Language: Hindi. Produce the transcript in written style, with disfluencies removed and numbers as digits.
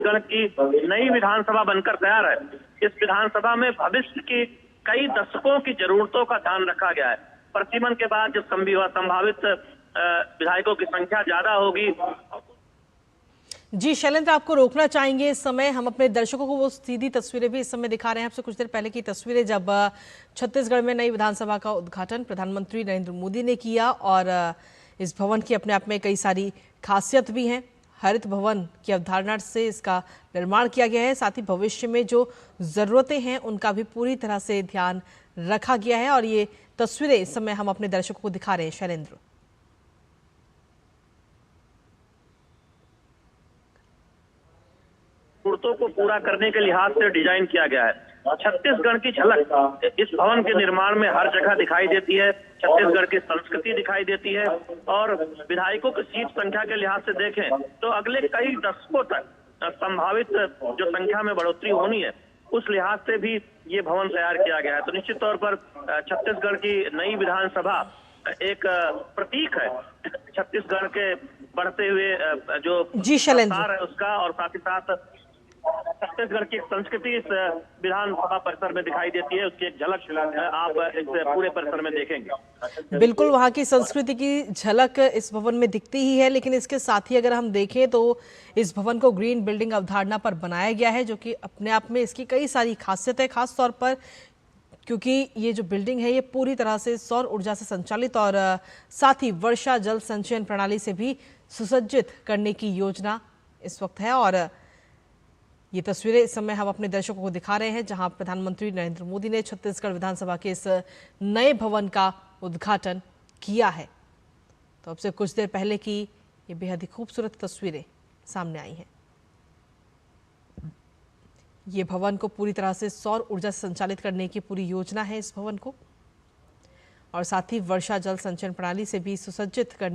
गण की नई विधानसभा बनकर तैयार है। इस विधानसभा में भविष्य की कई दशकों की जरूरतों का ध्यान रखा गया है। प्रतिमन के बाद जब संभावित विधायकों की संख्या ज्यादा होगी। जी शैलेंद्र, आपको रोकना चाहेंगे इस समय। हम अपने दर्शकों को वो सीधी तस्वीरें भी इस समय दिखा रहे हैं। आपसे कुछ देर पहले की तस्वीरें, जब छत्तीसगढ़ में नई विधानसभा का उद्घाटन प्रधानमंत्री नरेंद्र मोदी ने किया। और इस भवन की अपने आप में कई सारी खासियत भी हैं। हरित भवन की अवधारणा से इसका निर्माण किया गया है। साथ ही भविष्य में जो ज़रूरतें हैं उनका भी पूरी तरह से ध्यान रखा गया है। और ये तस्वीरें इस समय हम अपने दर्शकों को दिखा रहे हैं शैलेंद्र। जरूरतों को पूरा करने के लिहाज से डिजाइन किया गया है। छत्तीसगढ़ की झलक इस भवन के निर्माण में हर जगह दिखाई देती है। छत्तीसगढ़ की संस्कृति दिखाई देती है। और विधायकों की सीट संख्या के लिहाज से देखें तो अगले कई दशकों तक संभावित जो संख्या में बढ़ोतरी होनी है, उस लिहाज से भी ये भवन तैयार किया गया है। तो निश्चित तौर पर छत्तीसगढ़ की नई विधानसभा एक प्रतीक है छत्तीसगढ़ के बढ़ते हुए जो विस्तार है उसका, और साथ ही साथ छत्तीसगढ़ की संस्कृति इस विधानसभा परिसर में दिखाई देती है। उसकी एक झलक आप इस पूरे परिसर में देखेंगे। बिल्कुल, वहाँ की संस्कृति की झलक इस भवन में दिखती ही है। लेकिन इसके साथ ही अगर हम देखें तो इस भवन को ग्रीन बिल्डिंग अवधारणा पर बनाया गया है, जो कि अपने आप में इसकी कई सारी खासियत है। खास तौर पर क्योंकि ये जो बिल्डिंग है ये पूरी तरह से सौर ऊर्जा से संचालित और साथ ही वर्षा जल संचयन प्रणाली से भी सुसज्जित करने की योजना इस वक्त है। और ये तस्वीरें इस समय हम अपने दर्शकों को दिखा रहे हैं, जहां प्रधानमंत्री नरेंद्र मोदी ने छत्तीसगढ़ विधानसभा के इस नए भवन का उद्घाटन किया है। तो अब से कुछ देर पहले की ये बेहद ही खूबसूरत तस्वीरें सामने आई हैं। ये भवन को पूरी तरह से सौर ऊर्जा से संचालित करने की पूरी योजना है इस भवन को, और साथ ही वर्षा जल संचयन प्रणाली से भी सुसज्जित करने